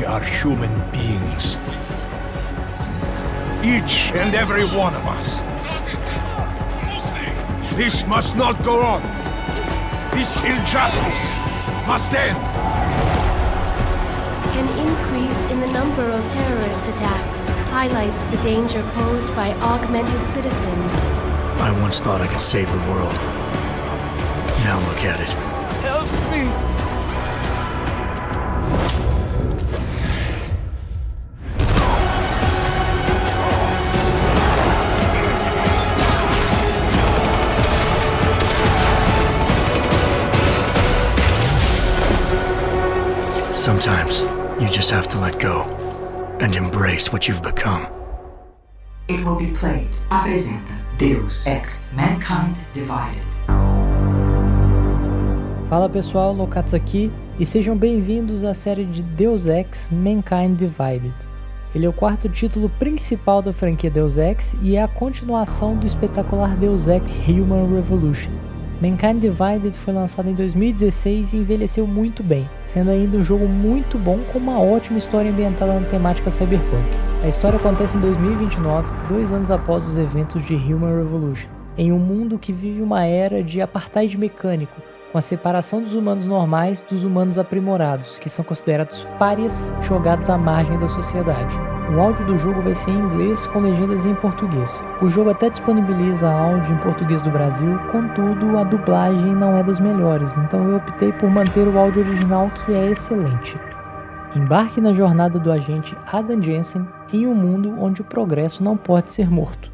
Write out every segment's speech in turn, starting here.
We are human beings. Each and every one of us. This must not go on. This injustice must end. An increase in the number of terrorist attacks highlights the danger posed by augmented citizens. I once thought I could save the world. Now look at it. Help me! Sometimes you just have to let go and embrace what you've become. It will be played. Apresenta Deus Ex, Mankind Divided. Fala pessoal, Lokatsu aqui e sejam bem-vindos à série de Deus Ex, Mankind Divided. Ele é o quarto título principal da franquia Deus Ex e é a continuação do espetacular Deus Ex Human Revolution. Mankind Divided foi lançado em 2016 e envelheceu muito bem, sendo ainda um jogo muito bom com uma ótima história ambientada na temática cyberpunk. A história acontece em 2029, 2 anos após os eventos de Human Revolution, em um mundo que vive uma era de apartheid mecânico, com a separação dos humanos normais dos humanos aprimorados, que são considerados párias jogados à margem da sociedade. O áudio do jogo vai ser em inglês com legendas em português. O jogo até disponibiliza áudio em português do Brasil, contudo a dublagem não é das melhores, então eu optei por manter o áudio original, que é excelente. Embarque na jornada do agente Adam Jensen em um mundo onde o progresso não pode ser morto.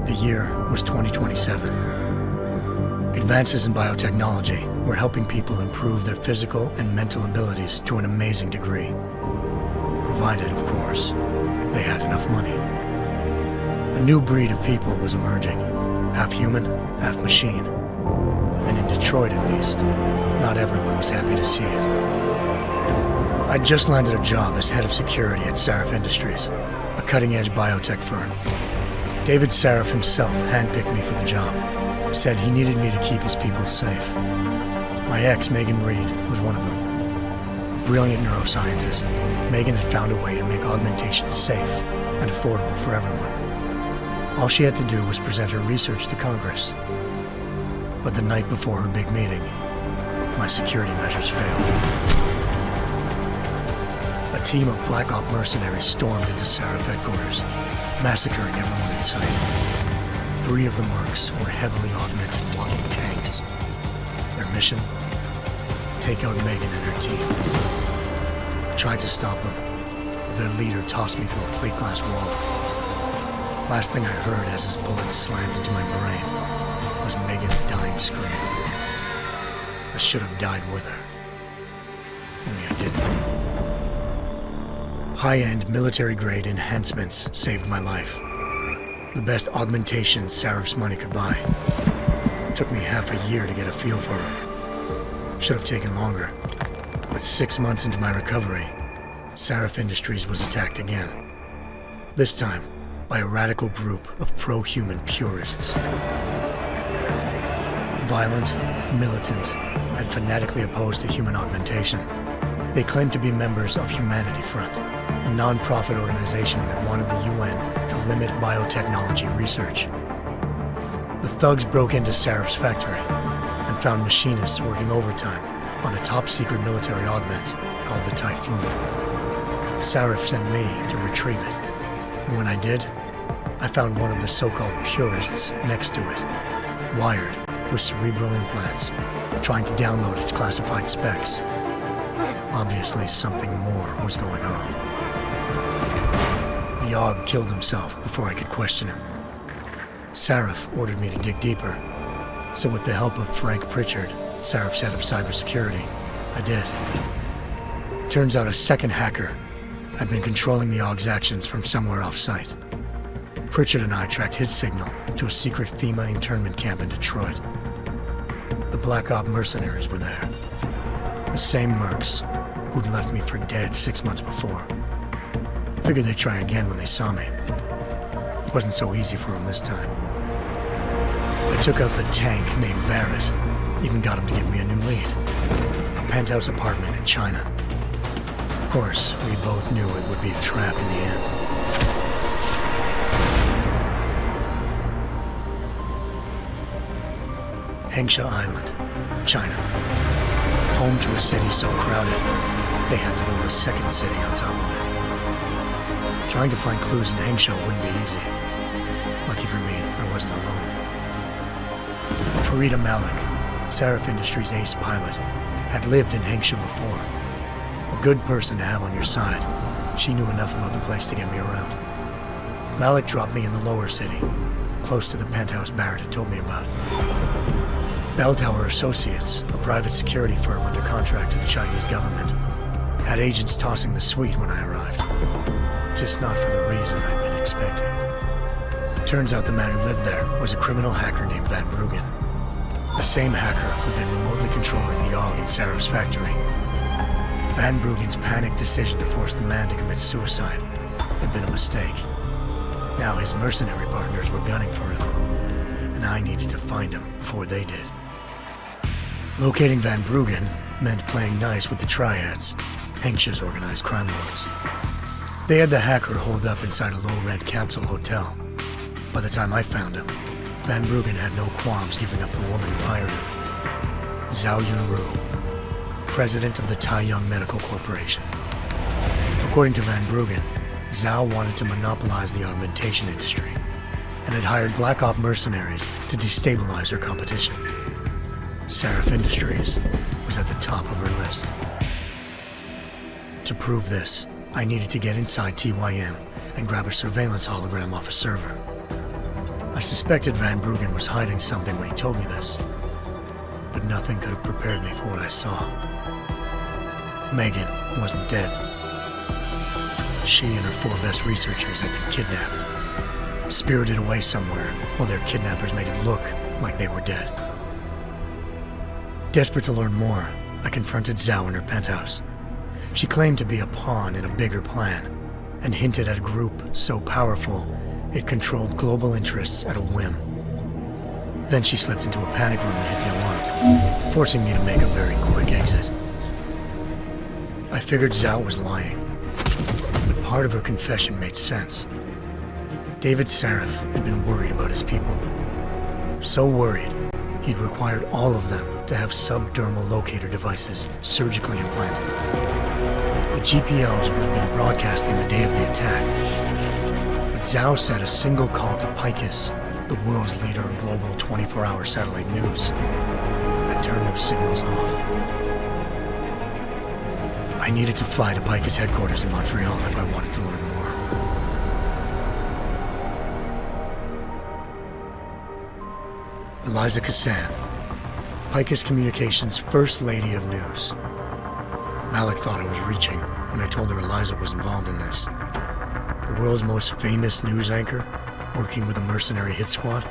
The year was 2027. Advances in biotechnology were helping people improve their physical and mental abilities to an amazing degree. Provided, of course, they had enough money. A new breed of people was emerging, half human, half machine. And in Detroit, at least, not everyone was happy to see it. I'd just landed a job as head of security at Sarif Industries, a cutting-edge biotech firm. David Sarif himself handpicked me for the job, said he needed me to keep his people safe. My ex, Megan Reed, was one of them. Brilliant neuroscientist, Megan had found a way to make augmentation safe and affordable for everyone. All she had to do was present her research to Congress. But the night before her big meeting, my security measures failed. A team of Black Op mercenaries stormed into Sarif headquarters, massacring everyone in sight. 3 of the mercs were heavily augmented walking tanks. Their mission? Take out Megan and her team. I tried to stop them, but their leader tossed me through a plate glass wall. Last thing I heard as his bullets slammed into my brain was Megan's dying scream. I should have died with her. Only I didn't. High-end military-grade enhancements saved my life. The best augmentation Sarif's money could buy. It took me half a year to get a feel for her. Should have taken longer. But 6 months into my recovery, Sarif Industries was attacked again. This time, by a radical group of pro-human purists. Violent, militant, and fanatically opposed to human augmentation. They claimed to be members of Humanity Front, a non-profit organization that wanted the UN to limit biotechnology research. The thugs broke into Sarif's factory and found machinists working overtime on a top-secret military augment called the Typhoon. Sarif sent me to retrieve it, and when I did, I found one of the so-called purists next to it, wired with cerebral implants, trying to download its classified specs. Obviously, something more was going on. The AUG killed himself before I could question him. Sarif ordered me to dig deeper, so with the help of Frank Pritchard, Sarif's head of cybersecurity, I did. Turns out a second hacker had been controlling the AUG's actions from somewhere off-site. Pritchard and I tracked his signal to a secret FEMA internment camp in Detroit. The Black Op mercenaries were there. The same mercs who'd left me for dead 6 months before. Figured they'd try again when they saw me. It wasn't so easy for them this time. I took out the tank named Barrett, even got him to give me a new lead. A penthouse apartment in China. Of course, we both knew it would be a trap in the end. Hengsha Island, China. Home to a city so crowded, they had to build a second city on top of it. Trying to find clues in Hengsha wouldn't be easy. Lucky for me, I wasn't alone. Farida Malik, Seraph Industries' ace pilot, had lived in Hengsha before. A good person to have on your side. She knew enough about the place to get me around. Malik dropped me in the lower city, close to the penthouse Barrett had told me about. Bell Tower Associates, a private security firm under contract to the Chinese government, had agents tossing the suite when I arrived. Just not for the reason I'd been expecting. Turns out the man who lived there was a criminal hacker named Van Bruggen. The same hacker who'd been remotely controlling the AUG in Seraph's factory. Van Bruggen's panicked decision to force the man to commit suicide had been a mistake. Now his mercenary partners were gunning for him, and I needed to find him before they did. Locating Van Bruggen meant playing nice with the Triads, Hengsha's organized crime lords. They had the hacker holed up inside a low-rent capsule hotel. By the time I found him, Van Bruggen had no qualms giving up the woman who hired him. Zhao Yunru, president of the Taiyang Medical Corporation. According to Van Bruggen, Zhao wanted to monopolize the augmentation industry and had hired Black Op mercenaries to destabilize her competition. Seraph Industries was at the top of her list. To prove this, I needed to get inside TYM and grab a surveillance hologram off a server. I suspected Van Bruggen was hiding something when he told me this, but nothing could have prepared me for what I saw. Megan wasn't dead. She and her 4 best researchers had been kidnapped, spirited away somewhere while their kidnappers made it look like they were dead. Desperate to learn more, I confronted Zhao in her penthouse. She claimed to be a pawn in a bigger plan, and hinted at a group so powerful it controlled global interests at a whim. Then she slipped into a panic room and hit the alarm, forcing me to make a very quick exit. I figured Zhao was lying, but part of her confession made sense. David Seraph had been worried about his people. So worried, he'd required all of them to have subdermal locator devices surgically implanted. The GPLs would have been broadcasting the day of the attack. But Zhao said a single call to Picus, the world's leader in global 24-hour satellite news, had turned those signals off. I needed to fly to Picus headquarters in Montreal if I wanted to learn more. Eliza Cassan, Picus Communications' First Lady of News. Malik thought I was reaching when I told her Eliza was involved in this. The world's most famous news anchor, working with a mercenary hit squad.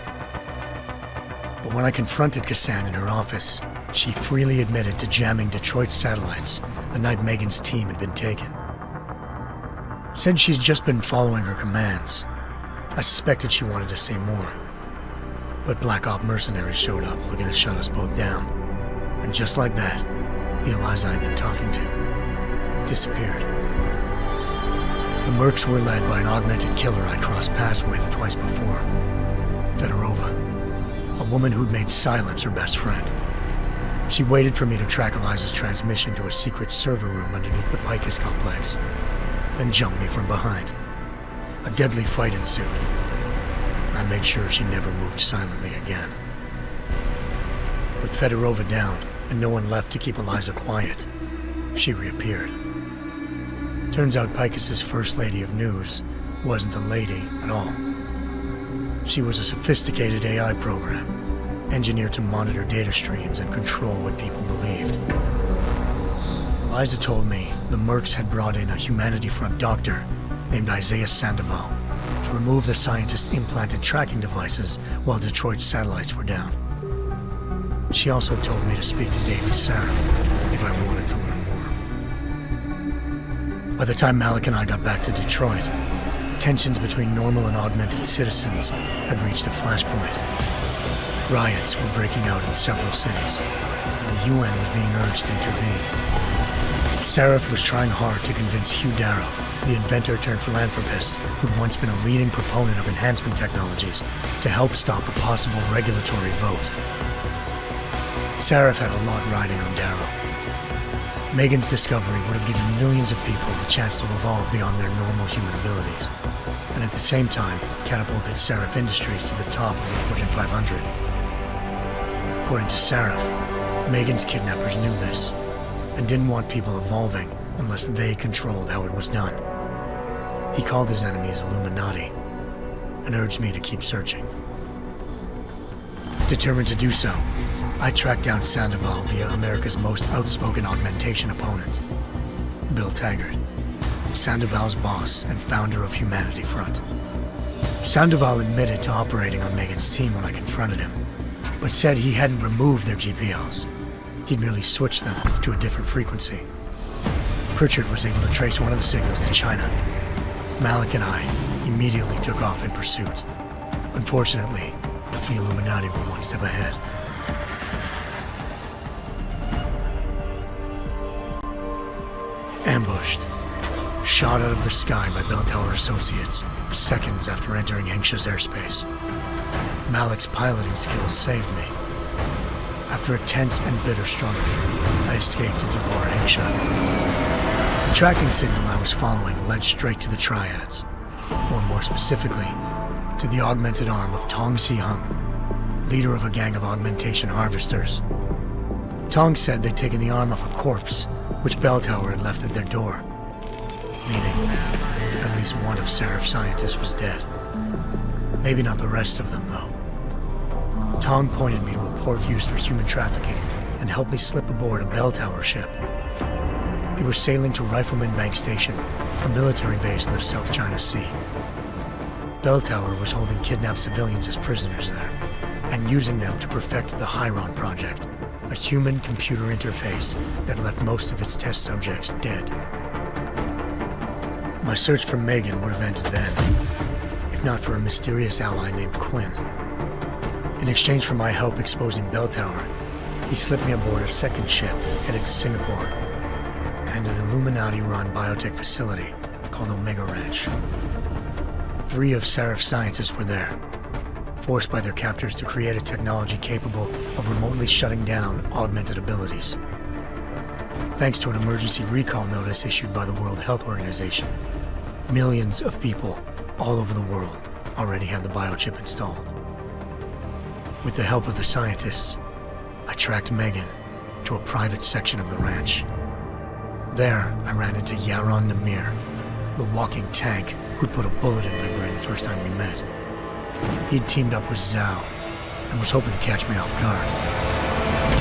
But when I confronted Cassan in her office, she freely admitted to jamming Detroit's satellites the night Megan's team had been taken. Said she's just been following her commands. I suspected she wanted to say more. But Black Op mercenaries showed up looking to shut us both down. And just like that, the Eliza I'd been talking to disappeared. The Mercs were led by an augmented killer I'd crossed paths with twice before. Fedorova, a woman who'd made silence her best friend. She waited for me to track Eliza's transmission to a secret server room underneath the Picus complex, then jumped me from behind. A deadly fight ensued. I made sure she never moved silently again. With Fedorova down, and no one left to keep Eliza quiet, she reappeared. Turns out Picus's First Lady of News wasn't a lady at all. She was a sophisticated AI program, engineered to monitor data streams and control what people believed. Eliza told me the Mercs had brought in a Humanity Front doctor named Isaiah Sandoval to remove the scientist's implanted tracking devices while Detroit's satellites were down. She also told me to speak to David Seraph if I wanted to learn more. By the time Malik and I got back to Detroit, tensions between normal and augmented citizens had reached a flashpoint. Riots were breaking out in several cities, and the UN was being urged to intervene. Seraph was trying hard to convince Hugh Darrow, the inventor-turned-philanthropist who'd once been a leading proponent of enhancement technologies, to help stop a possible regulatory vote. Seraph had a lot riding on Darrow. Megan's discovery would have given millions of people the chance to evolve beyond their normal human abilities, and at the same time catapulted Seraph Industries to the top of the Fortune 500. According to Seraph, Megan's kidnappers knew this, and didn't want people evolving unless they controlled how it was done. He called his enemies Illuminati, and urged me to keep searching. Determined to do so, I tracked down Sandoval via America's most outspoken augmentation opponent, Bill Taggart, Sandoval's boss and founder of Humanity Front. Sandoval admitted to operating on Megan's team when I confronted him, but said he hadn't removed their GPLs. He'd merely switched them to a different frequency. Pritchard was able to trace one of the signals to China. Malik and I immediately took off in pursuit. Unfortunately, the Illuminati were one step ahead. Ambushed. Shot out of the sky by Bell Tower Associates, seconds after entering Hengsha's airspace. Malik's piloting skills saved me. After a tense and bitter struggle, I escaped into Agora, Hengsha. The tracking signal I was following led straight to the Triads, or more specifically, to the augmented arm of Tong Si-hung, leader of a gang of augmentation harvesters. Tong said they'd taken the arm off a corpse, which Bell Tower had left at their door, meaning at least one of Seraph's scientists was dead. Maybe not the rest of them, though. Tong pointed me to a port used for human trafficking and helped me slip aboard a Bell Tower ship. It was sailing to Rifleman Bank Station, a military base in the South China Sea. Bell Tower was holding kidnapped civilians as prisoners there, and using them to perfect the Hyron Project, a human-computer interface that left most of its test subjects dead. My search for Megan would have ended then, if not for a mysterious ally named Quinn. In exchange for my help exposing Bell Tower, he slipped me aboard a second ship headed to Singapore, and an Illuminati-run biotech facility called Omega Ranch. 3 of Seraph's scientists were there, forced by their captors to create a technology capable of remotely shutting down augmented abilities. Thanks to an emergency recall notice issued by the World Health Organization, millions of people all over the world already had the biochip installed. With the help of the scientists, I tracked Megan to a private section of the ranch. There, I ran into Yaron Namir, the walking tank who'd put a bullet in my brain the first time we met. He'd teamed up with Zhao and was hoping to catch me off guard.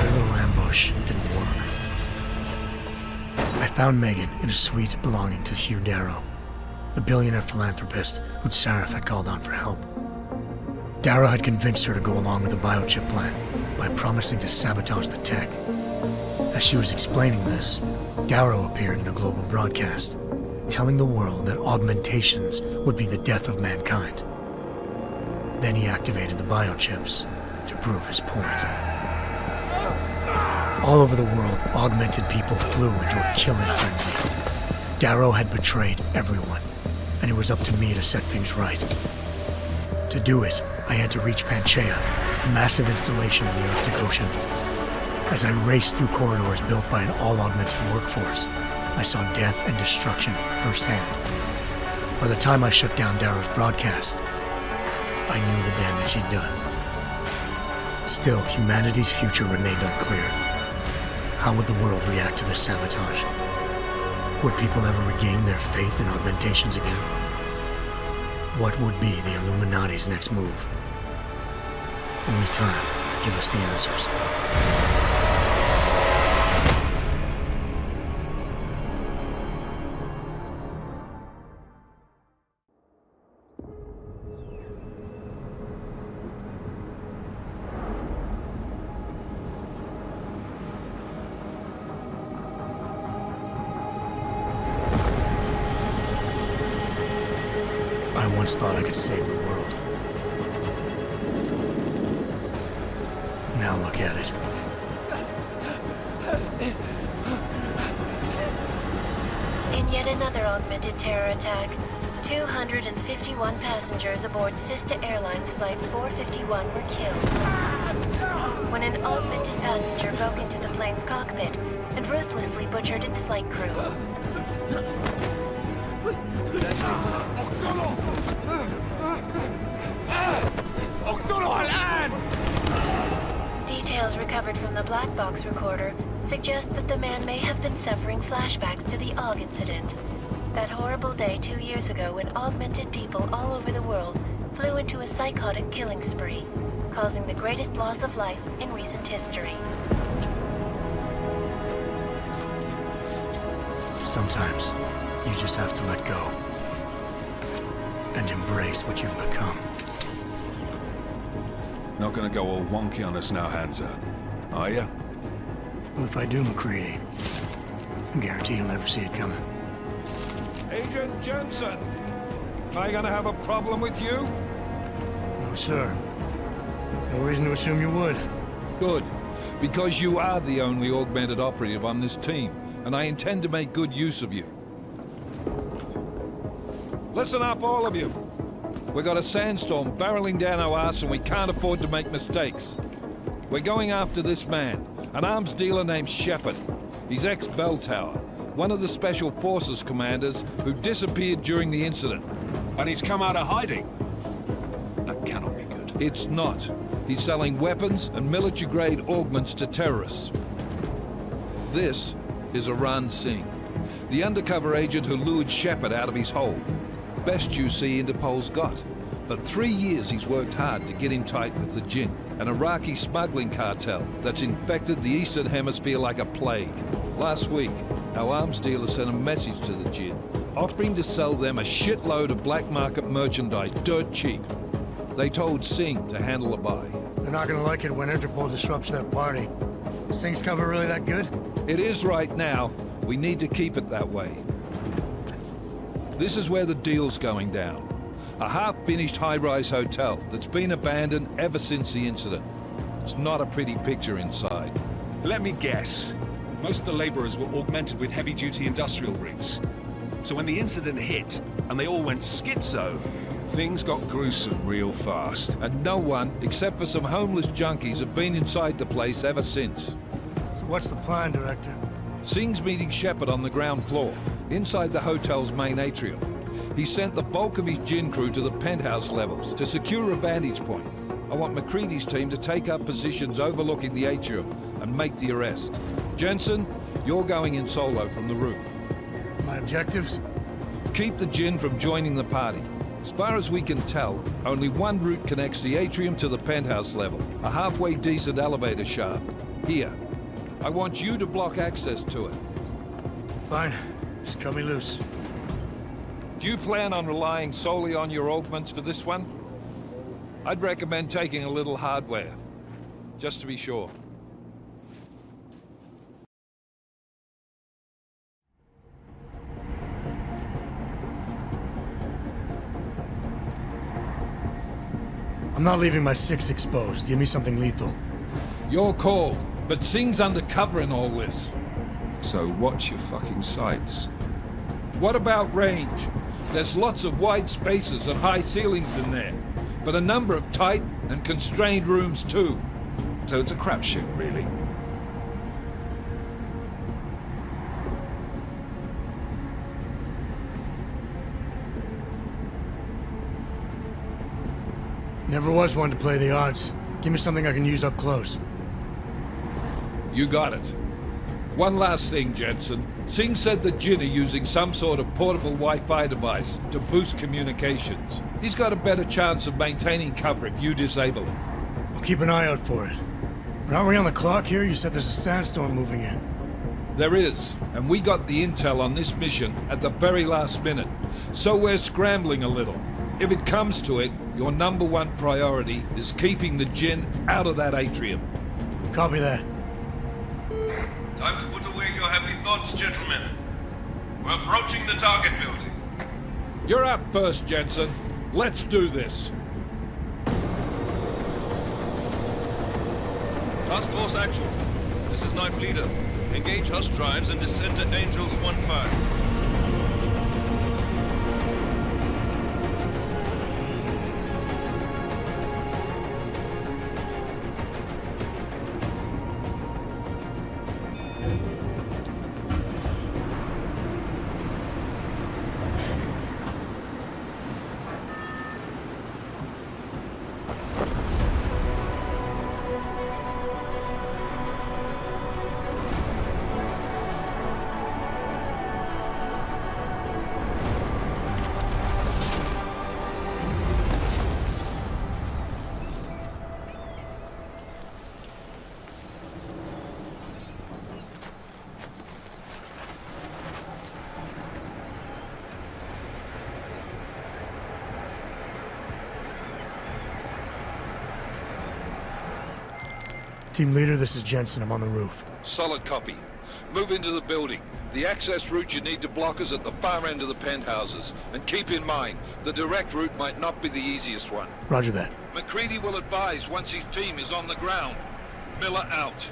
Their little ambush didn't work. I found Megan in a suite belonging to Hugh Darrow, the billionaire philanthropist who'd Seraph had called on for help. Darrow had convinced her to go along with the biochip plan by promising to sabotage the tech. As she was explaining this, Darrow appeared in a global broadcast, telling the world that augmentations would be the death of mankind. Then he activated the biochips to prove his point. All over the world, augmented people flew into a killing frenzy. Darrow had betrayed everyone, and it was up to me to set things right. To do it, I had to reach Panchaea, a massive installation in the Arctic Ocean. As I raced through corridors built by an all-augmented workforce, I saw death and destruction firsthand. By the time I shut down Darrow's broadcast, I knew the damage he'd done. Still, humanity's future remained unclear. How would the world react to this sabotage? Would people ever regain their faith in augmentations again? What would be the Illuminati's next move? Only time could give us the answers. I once thought I could save the world. Now look at it. In yet another augmented terror attack, 251 passengers aboard Sister Airlines Flight 451 were killed when an augmented passenger broke into the plane's cockpit and ruthlessly butchered its flight crew. Details recovered from the black box recorder suggest that the man may have been suffering flashbacks to the AUG incident. That horrible day 2 years ago when augmented people all over the world flew into a psychotic killing spree, causing the greatest loss of life in recent history. Sometimes, you just have to let go. And embrace what you've become. Not gonna go all wonky on us now, Hansa, are ya? Well, if I do, McCready, I guarantee you'll never see it coming. Agent Jensen! Am I gonna have a problem with you? No, sir. No reason to assume you would. Good, because you are the only augmented operative on this team, and I intend to make good use of you. Listen up, all of you. We got a sandstorm barreling down our arse and we can't afford to make mistakes. We're going after this man, an arms dealer named Shepard. He's ex-Bell Tower, one of the Special Forces commanders who disappeared during the incident. And he's come out of hiding. That cannot be good. It's not. He's selling weapons and military-grade augments to terrorists. This is Aran Singh, the undercover agent who lured Shepard out of his hole. Best you see Interpol's got. For 3 years he's worked hard to get him tight with the Jinn, an Iraqi smuggling cartel that's infected the Eastern Hemisphere like a plague. Last week, our arms dealer sent a message to the Jinn, offering to sell them a shitload of black market merchandise dirt cheap. They told Singh to handle the buy. They're not gonna like it when Interpol disrupts their party. Singh's cover really that good? It is right now. We need to keep it that way. This is where the deal's going down. A half-finished high-rise hotel that's been abandoned ever since the incident. It's not a pretty picture inside. Let me guess. Most of the laborers were augmented with heavy-duty industrial rigs. So when the incident hit, and they all went schizo, things got gruesome real fast. And no one, except for some homeless junkies, have been inside the place ever since. So what's the plan, Director? Singh's meeting Shepard on the ground floor, inside the hotel's main atrium. He sent the bulk of his Jinn crew to the penthouse levels to secure a vantage point. I want McCready's team to take up positions overlooking the atrium and make the arrest. Jensen, you're going in solo from the roof. My objectives? Keep the Jinn from joining the party. As far as we can tell, only one route connects the atrium to the penthouse level, a halfway decent elevator shaft. Here. I want you to block access to it. Fine. Just cut me loose. Do you plan on relying solely on your augments for this one? I'd recommend taking a little hardware, just to be sure. I'm not leaving my six exposed. Give me something lethal. Your call, but Singh's undercover in all this. So watch your fucking sights. What about range? There's lots of wide spaces and high ceilings in there, but a number of tight and constrained rooms too. So it's a crapshoot, really. Never was one to play the odds. Give me something I can use up close. You got it. One last thing, Jensen. Singh said the Jinn are using some sort of portable Wi-Fi device to boost communications. He's got a better chance of maintaining cover if you disable it. I'll keep an eye out for it. But aren't we on the clock here? You said there's a sandstorm moving in. There is, and we got the intel on this mission at the very last minute. So we're scrambling a little. If it comes to it, your #1 priority is keeping the Jinn out of that atrium. Copy that. Time to put away your heavy thoughts, gentlemen. We're approaching the target building. You're up first, Jensen. Let's do this. Task Force Actual. This is Knife Leader. Engage Hush drives and descend to Angels 1-5. Team leader, this is Jensen. I'm on the roof. Solid copy. Move into the building. The access route you need to block is at the far end of the penthouses. And keep in mind, the direct route might not be the easiest one. Roger that. McCready will advise once his team is on the ground. Miller out.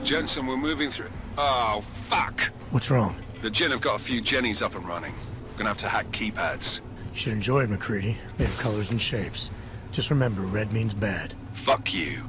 Jensen, we're moving through... Oh, fuck! What's wrong? The Jinn have got a few Jennies up and running. Gonna have to hack keypads. You should enjoy it, McCready. They have colors and shapes. Just remember, red means bad. Fuck you.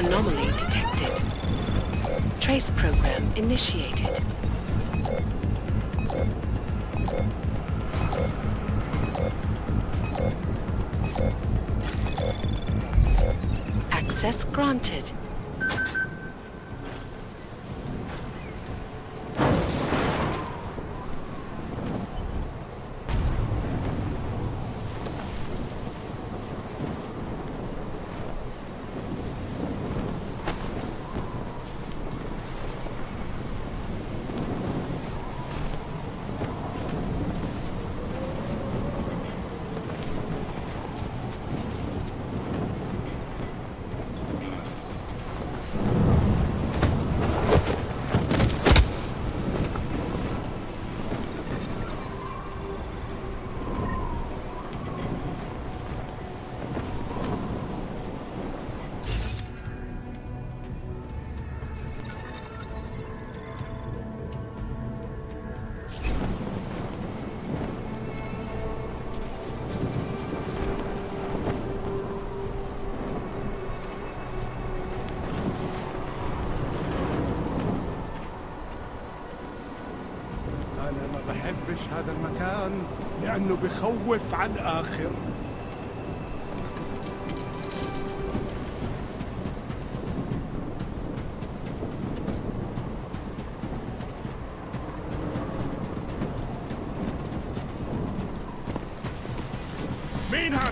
Anomaly detected. Trace program initiated. Access granted. أنا ما بحبش هذا المكان لأنه بخوف على الآخر. مين هذا؟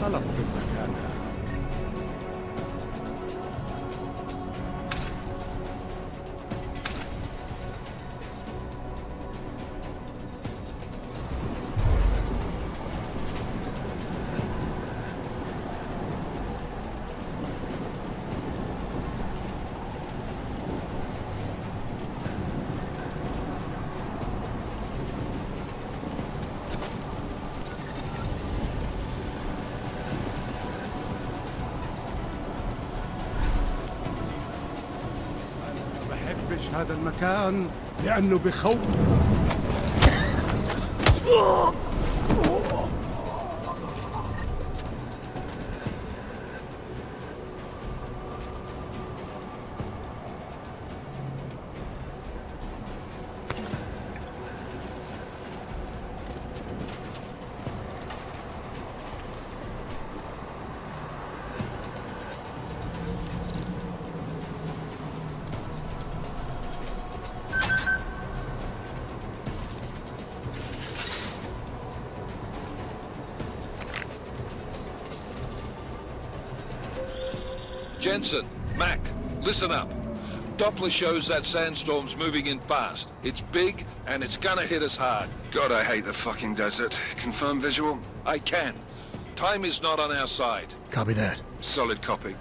غلط بالمكان هذا. هذا المكان لأنه بخوف. Jensen, Mac, listen up. Doppler shows that sandstorm's moving in fast. It's big, and it's gonna hit us hard. God, I hate the fucking desert. Confirm visual? I can. Time is not on our side. Copy that. Solid copy.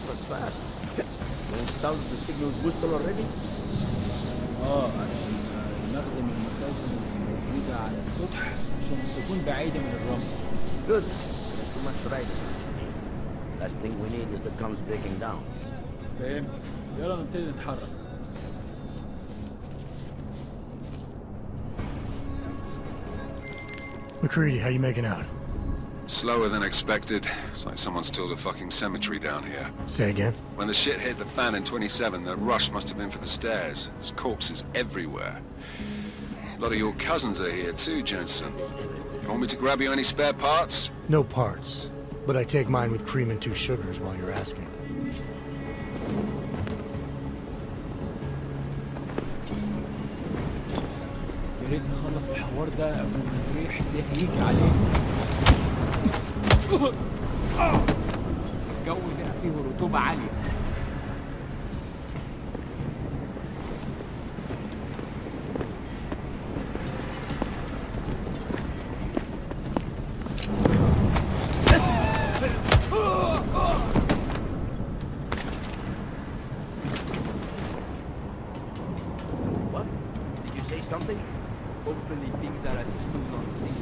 was fast. You installed the signal booster already? عشان نخزن المخازن الموجودة على السطح عشان تكون بعيدة من الرمل. Good. There's too much riding. Last thing we need is the guns breaking down. فهمت. يلا نبتدي نتحرك. McCready, how you making out? Slower than expected. It's like someone's tilled a fucking cemetery down here. Say again? When the shit hit the fan in 27, the rush must have been for the stairs. There's corpses everywhere. A lot of your cousins are here too, Jensen. You want me to grab you any spare parts? No parts. But I take mine with cream and 2 sugars while you're asking. يا ريت نخلص الحوار ده قبل ما الريح ده هيجي علينا. الجو ده فيه رطوبة عالية. What? Did you say something? Hopefully things are as smooth on sea.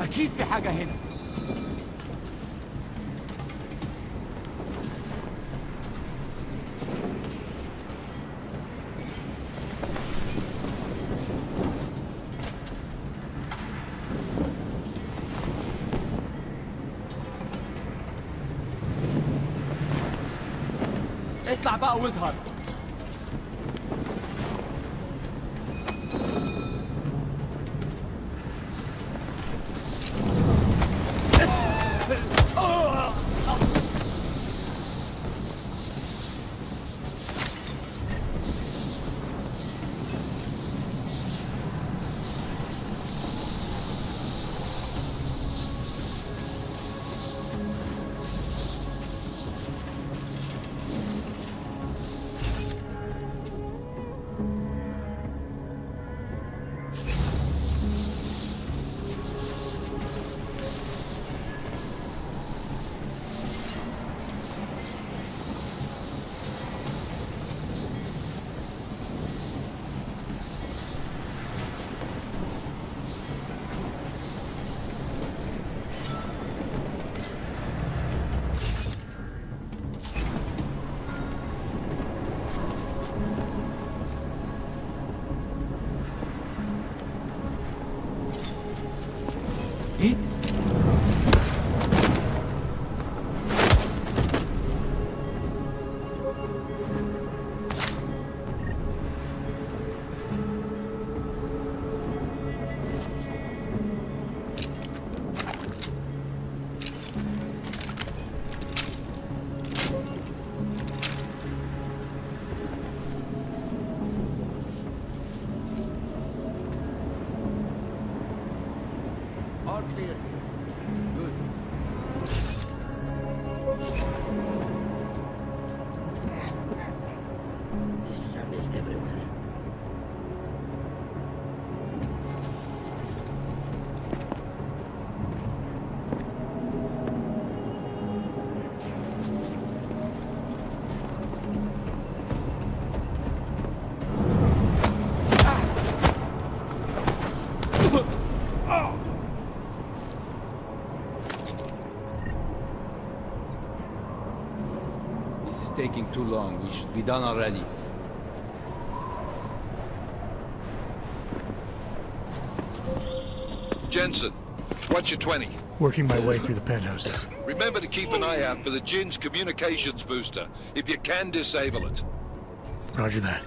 أكيد في حاجة هنا. اطلع بقى واظهر. All clear. Good. This sand is everywhere. This is taking too long. We should be done already. Jensen, what's your 20? Working my way through the penthouses. Remember to keep an eye out for the Jin's communications booster. If you can, disable it. Roger that.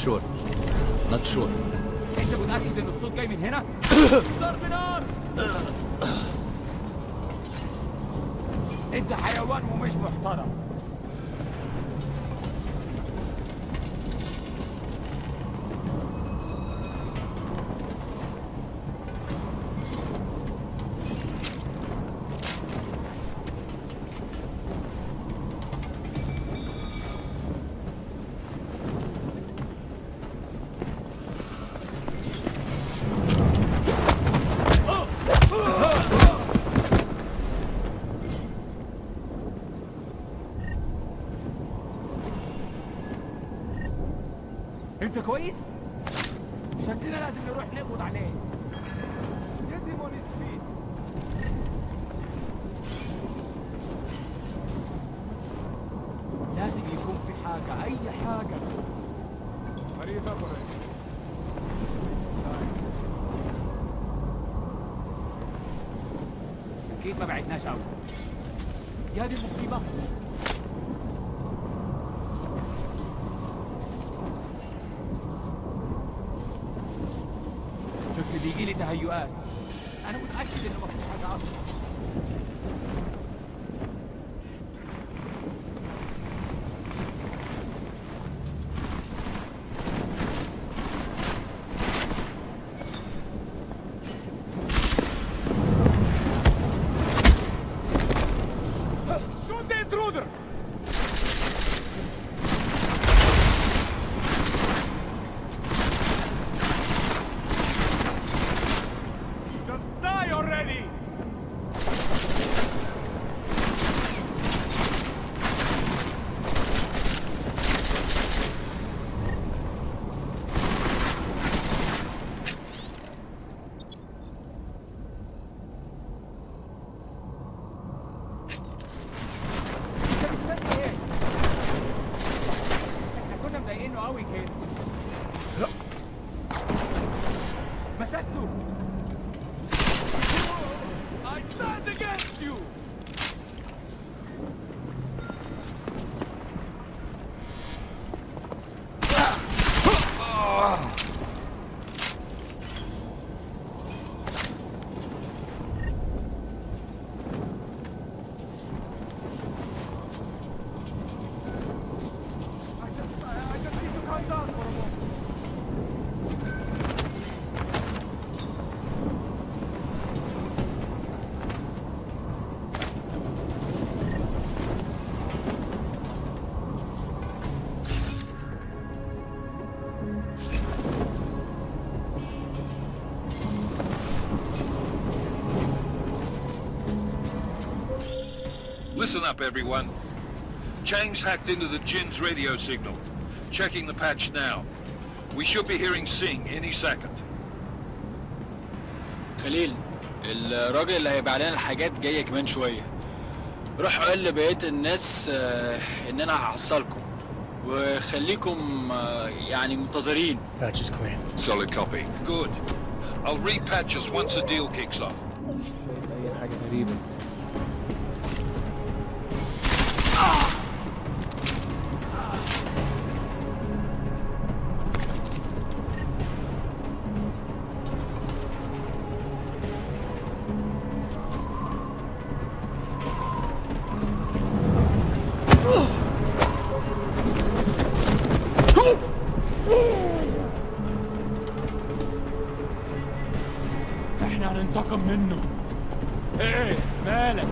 sure. Not sure. انت متأكد ان الصوت جاي من هنا؟ ضرب نار! انت حيوان ومش محترم. انت كويس؟ شكلنا لازم نروح نقبض عليه. يدي مونسفين. لازم يكون في حاجة، أي حاجة. خريطة قريب. أكيد ما بعدناش أوي. يا دي المصيبة. شكل بيجي لي تهيؤات. أنا متأكد إنه ما فيش حاجة أصلا. Shoot the intruder! Just die already! انت مستني ايه؟ احنا كنا مضايقينه قوي كده. مسكته! I stand against you! I just need to calm down for a moment. Listen up, everyone. Chang's hacked into the Jin's radio signal. Checking the patch now. We should be hearing Sing any second. خليل، الراجل اللي هيبيع لنا الحاجات جاي كمان شويه. روح قول لبقيه الناس ان انا هحصلكم وخليكم يعني منتظرين. Patch is clean. Solid copy. Good. I'll repatch us once the deal kicks off. شايف أي حاجة غريبة. احنا هننتقم منه. ايه مالك؟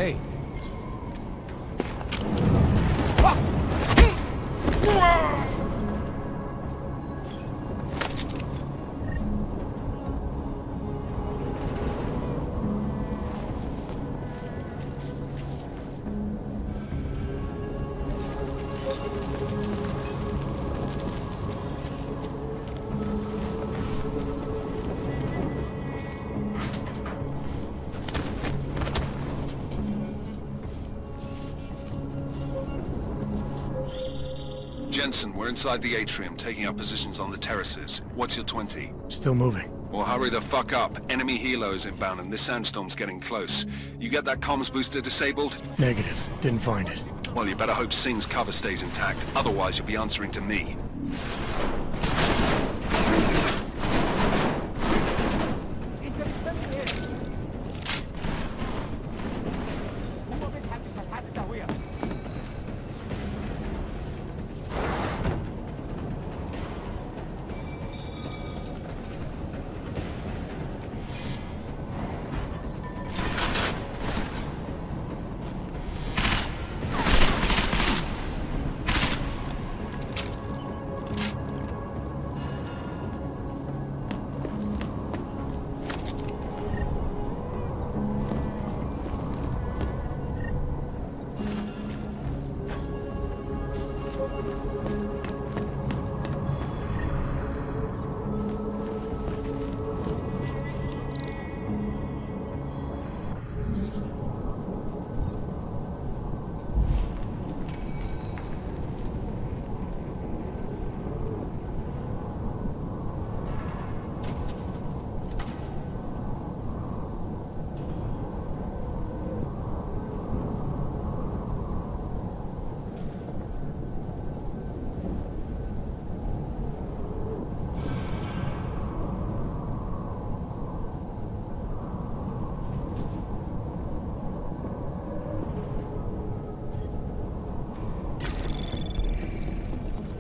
Hey. Jensen, we're inside the atrium, taking up positions on the terraces. What's your 20? Still moving. Well, hurry the fuck up. Enemy helos inbound and this sandstorm's getting close. You get that comms booster disabled? Negative. Didn't find it. Well, you better hope Singh's cover stays intact. Otherwise, you'll be answering to me.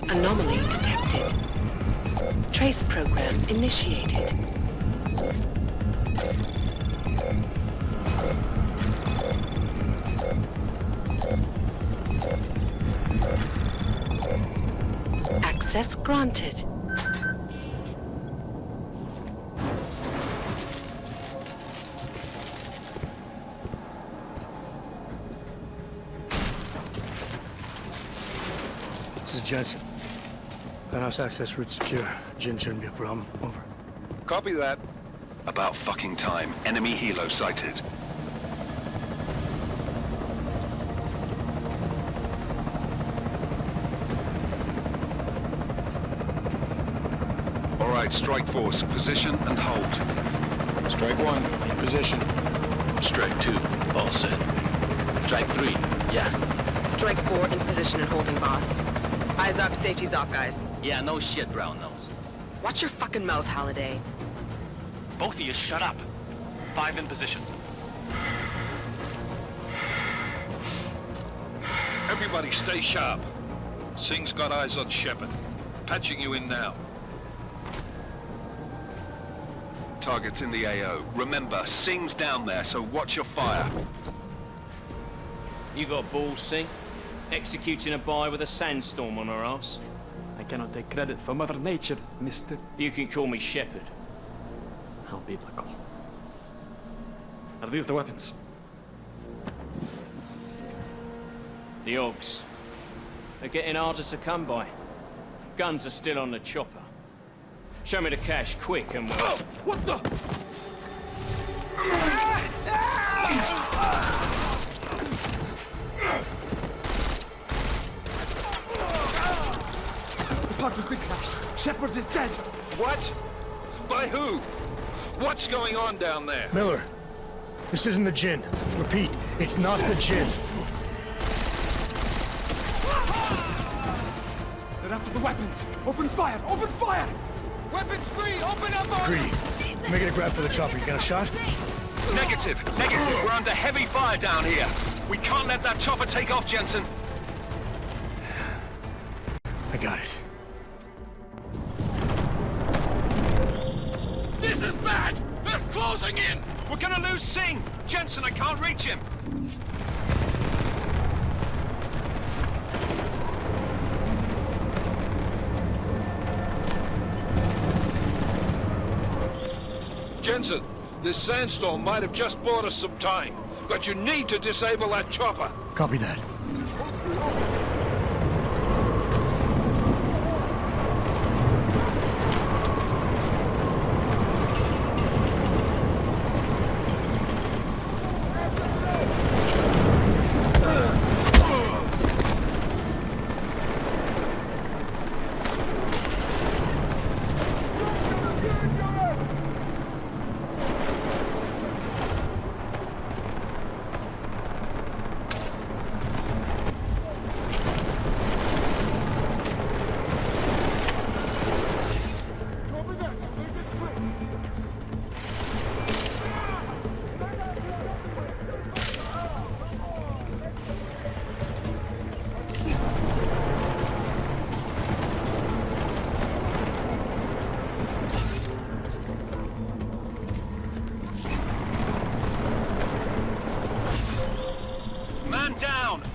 Anomaly detected. Trace program initiated. Access granted. This is Jensen. Penthouse access route secure. Jin shouldn't be a problem. Over. Copy that. About fucking time. Enemy helo sighted. All right, strike force. Position and hold. Strike 1, in position. Strike 2, all set. Strike 3, yeah. Strike 4 in position and holding, boss. Eyes up, safety's off, guys. Yeah, no shit, brown nose. Watch your fucking mouth, Halliday. Both of you, shut up. 5 in position. Everybody stay sharp. Singh's got eyes on Shepard. Patching you in now. Target's in the AO. Remember, Singh's down there, so watch your fire. You got balls, Singh? Executing a buy with a sandstorm on our ass? I cannot take credit for Mother Nature, mister. You can call me Shepard. How biblical. Are these the weapons? The Ogs. They're getting harder to come by. Guns are still on the chopper. Show me the cash, quick, and we'll... Oh, what the? The park has been crashed. Shepard is dead. What? By who? What's going on down there? Miller, this isn't the Jinn. Repeat, it's not the Jinn. They're after the weapons. Open fire! Open fire! Weapons free! Open up on... Greedy. Make it a grab for the chopper. You got a shot? Negative. We're under heavy fire down here. We can't let that chopper take off, Jensen. I got it. This is bad! They're closing in! We're gonna lose Singh! Jensen, I can't reach him! Jensen, this sandstorm might have just bought us some time, but you need to disable that chopper. Copy that.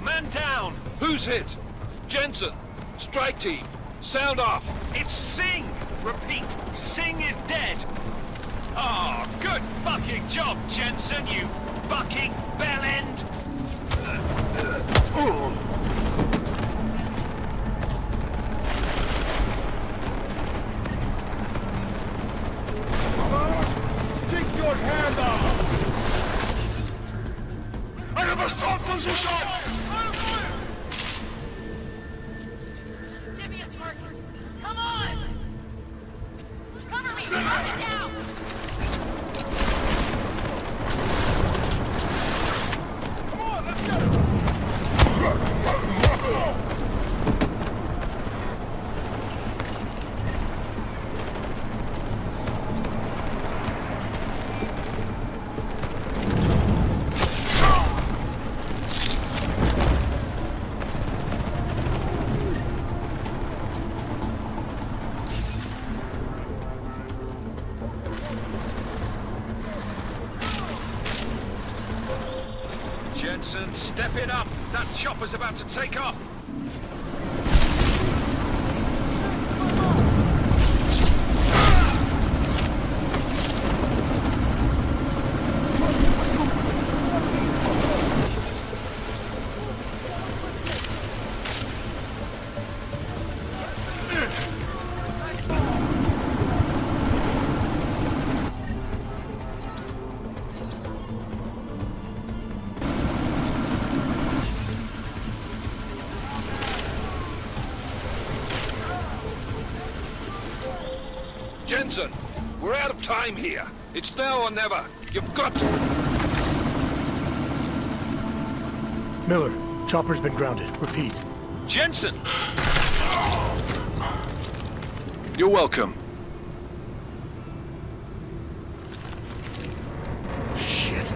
Man down! Who's hit? Jensen! Strike team! Sound off! It's Singh! Repeat, Singh is dead! Oh, good fucking job, Jensen, you fucking bellend! Stick your hand up! I have assault position! Give me a target! Come on! Cover me! Now! Come on, let's go! Jensen, step it up! That chopper's about to take off! Jensen, we're out of time here. It's now or never. You've got to... Miller, chopper's been grounded. Repeat. Jensen! You're welcome. Shit.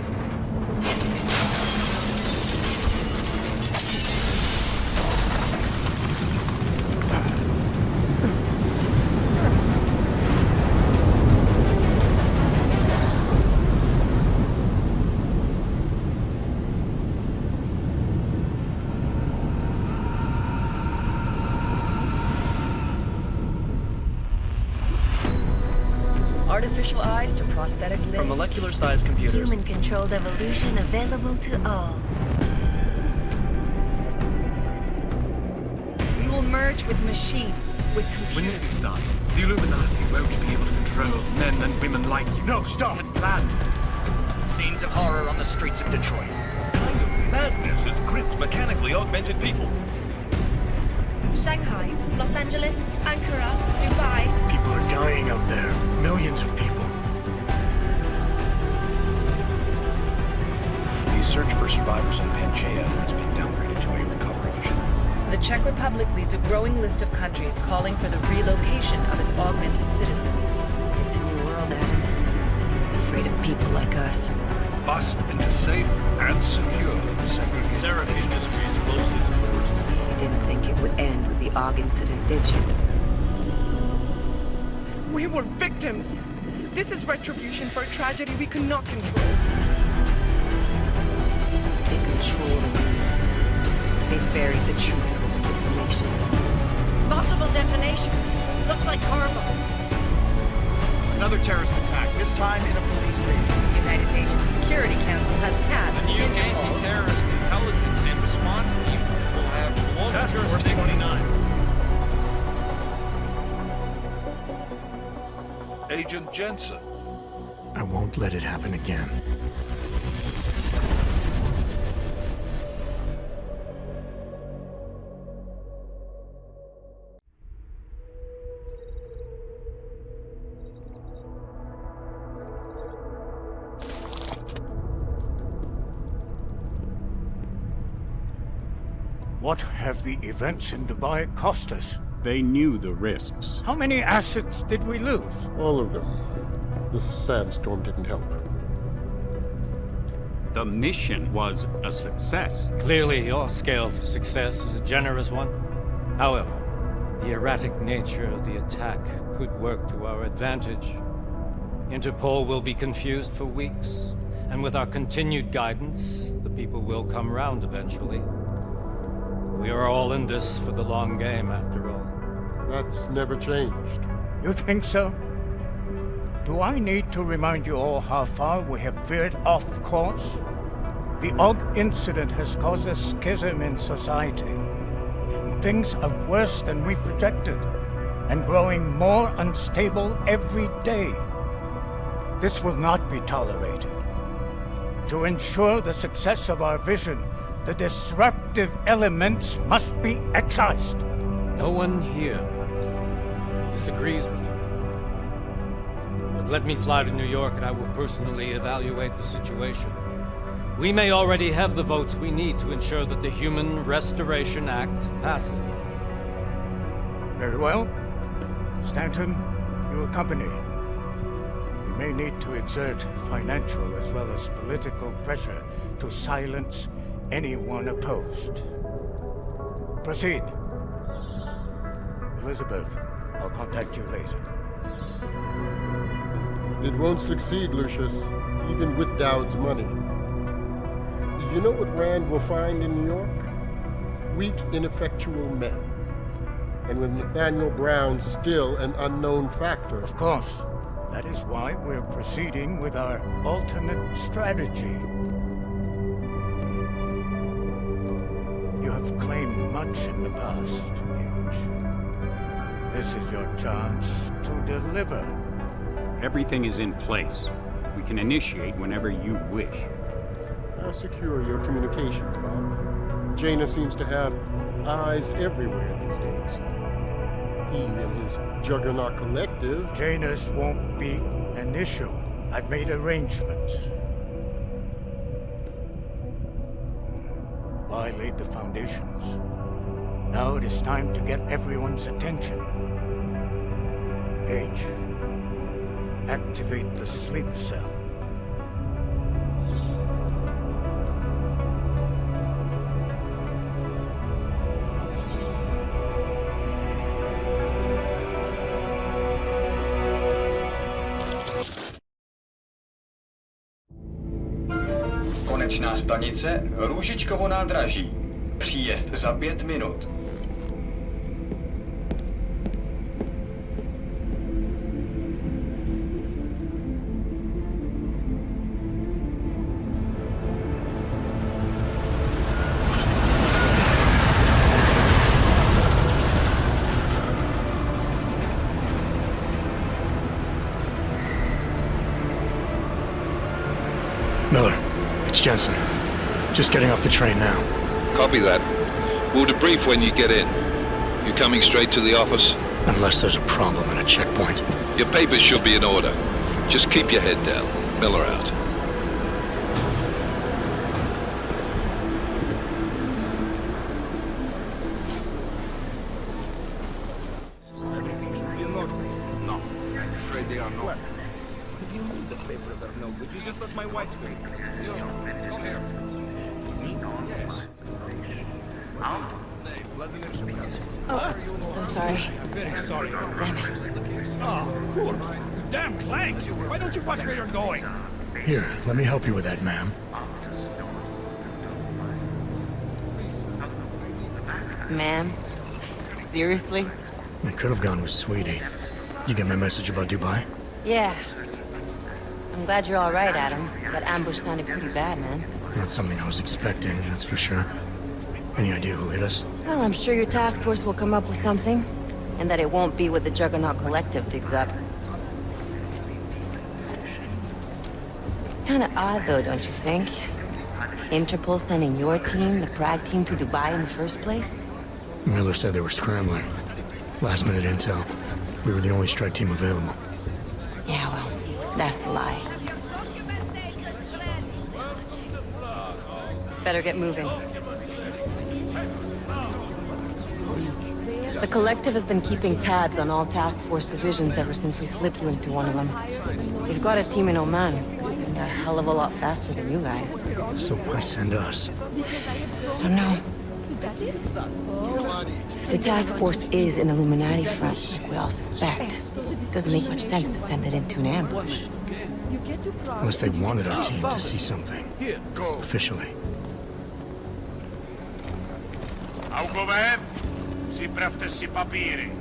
Artificial eyes to prosthetic limbs. From molecular-sized computers. Human-controlled evolution available to all. We will merge with machines, with computers. When this is done, the Illuminati won't be able to control men and women like you. No, stop! Had planned. Scenes of horror on the streets of Detroit. Kind of madness has gripped mechanically augmented people. Shanghai, Los Angeles, Ankara, Dubai. People are dying out there. Millions of people. The search for survivors in Pangaea has been downgraded to a recovery mission. The Czech Republic leads a growing list of countries calling for the relocation of its augmented citizens. It's a new world, Adam. It's afraid of people like us. Bust into safe and secure segregation. Serapine Industries closely towards the You didn't think it would end with the AUG incident, did you? We were victims. This is retribution for a tragedy we cannot control. They control the news. They buried the truth of this information. Multiple detonations. Looks like car bombs. Another terrorist attack, this time in a police station. The United Nations Security Council has tasked A new anti-terrorist intelligence and response team will have Task Force 29. Agent Jensen. I won't let it happen again. What have the events in Dubai cost us? They knew the risks. How many assets did we lose? All of them. This sandstorm didn't help. The mission was a success. Clearly, your scale of success is a generous one. However, the erratic nature of the attack could work to our advantage. Interpol will be confused for weeks, and with our continued guidance, the people will come round eventually. We are all in this for the long game, after all. That's never changed. You think so? Do I need to remind you all how far we have veered off course? The Og incident has caused a schism in society. Things are worse than we projected, and growing more unstable every day. This will not be tolerated. To ensure the success of our vision, the disruptive elements must be excised. No one here disagrees with you. But let me fly to New York and I will personally evaluate the situation. We may already have the votes we need to ensure that the Human Restoration Act passes. Very well. Stanton, you accompany. We may need to exert financial as well as political pressure to silence anyone opposed. Proceed. Elizabeth, I'll contact you later. It won't succeed, Lucius, even with Dowd's money. You know what Rand will find in New York? Weak, ineffectual men. And with Nathaniel Brown still an unknown factor. Of course. That is why we're proceeding with our alternate strategy. You have claimed much in the past, Huge. This is your chance to deliver. Everything is in place. We can initiate whenever you wish. How secure your communications, Bob? Jaina seems to have eyes everywhere these days. He and his Juggernaut Collective... Janus won't be an issue. I've made arrangements. I laid the foundations. Now it is time to get everyone's attention. Gage, activate the sleep cell. Konečná stanice Růžičkovo nádraží. Příjezd za 5 minut. Miller, it's Jensen. Just getting off the train now. Copy that. We'll debrief when you get in. You coming straight to the office? Unless there's a problem at a checkpoint. Your papers should be in order. Just keep your head down. Miller out. Oh, so sorry. I'm very sorry. Damn it. Oh, poor. Damn clank! Why don't you watch where you're going? Here, let me help you with that, ma'am. Ma'am? Seriously? I could have gone with Sweetie. You get my message about Dubai? Yeah. I'm glad you're all right, Adam. That ambush sounded pretty bad, man. Not something I was expecting, that's for sure. Any idea who hit us? Well, I'm sure your task force will come up with something. And that it won't be what the Juggernaut Collective digs up. Kinda odd, though, don't you think? Interpol sending your team, the Prague team, to Dubai in the first place? Miller said they were scrambling. Last minute intel. We were the only strike team available. Yeah, well, that's a lie. Better get moving. The Collective has been keeping tabs on all task force divisions ever since we slipped you into one of them. They've got a team in Oman. Could have been a hell of a lot faster than you guys. So why send us? I don't know. If the task force is an Illuminati front, like we all suspect, it doesn't make much sense to send it into an ambush. Unless they wanted our team to see something. Officially. Augover, připravte si papíry.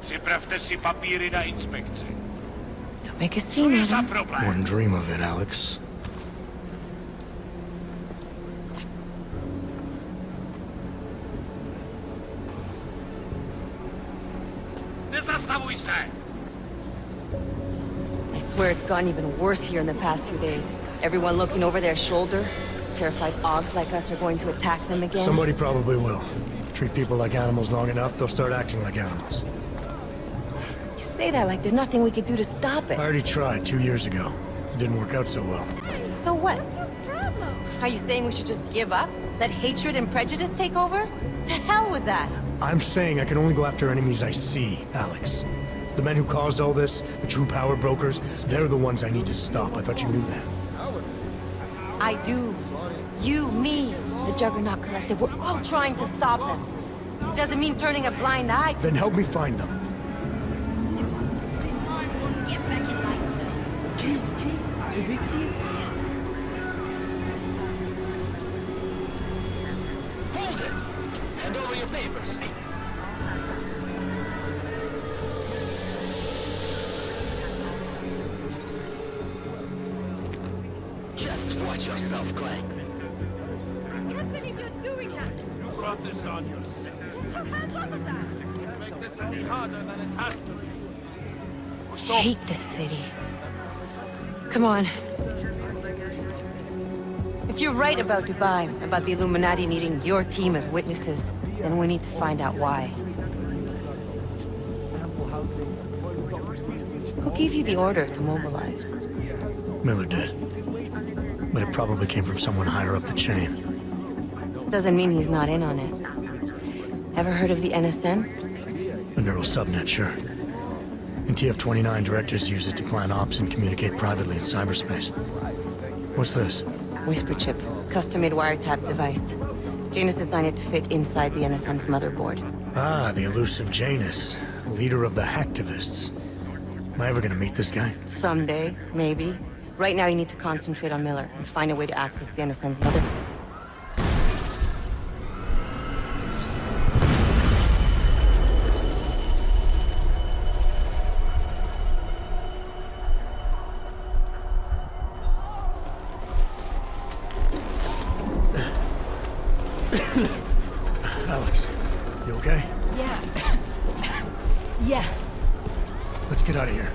Připravte si papíry na inspekci. Make a scene, Adam. Wouldn't dream of it, Alex. Nezastavuj se! I swear it's gotten even worse here in the past few days. Everyone looking over their shoulder. Terrified Augs like us are going to attack them again. Somebody probably will. Treat people like animals long enough, they'll start acting like animals. You say that like there's nothing we could do to stop it. I already tried 2 years ago. It didn't work out so well. So what? Are you saying we should just give up? Let hatred and prejudice take over? The hell with that! I'm saying I can only go after enemies I see, Alex. The men who caused all this, the true power brokers, they're the ones I need to stop. I thought you knew that. I do. You, me, the Juggernaut Collective, we're all trying to stop them. It doesn't mean turning a blind eye to... Then help me find them. Hold it! Hand over your papers. Just watch yourself, Clank. I can't believe you're doing that! You brought this on yourself. Get your hands off of that! You make this any harder than it has to be. I hate this city. Come on. If you're right about Dubai, about the Illuminati needing your team as witnesses, then we need to find out why. Who gave you the order to mobilize? Miller did. But it probably came from someone higher up the chain. Doesn't mean he's not in on it. Ever heard of the NSN? A neural subnet, sure. In TF-29, directors use it to plan ops and communicate privately in cyberspace. What's this? Whisper chip. Custom-made wiretap device. Janus designed it to fit inside the NSN's motherboard. Ah, the elusive Janus. Leader of the hacktivists. Am I ever gonna meet this guy? Someday, maybe. Right now you need to concentrate on Miller and find a way to access the NSN's motherboard. Alex, you okay? Yeah. Yeah. Let's get out of here.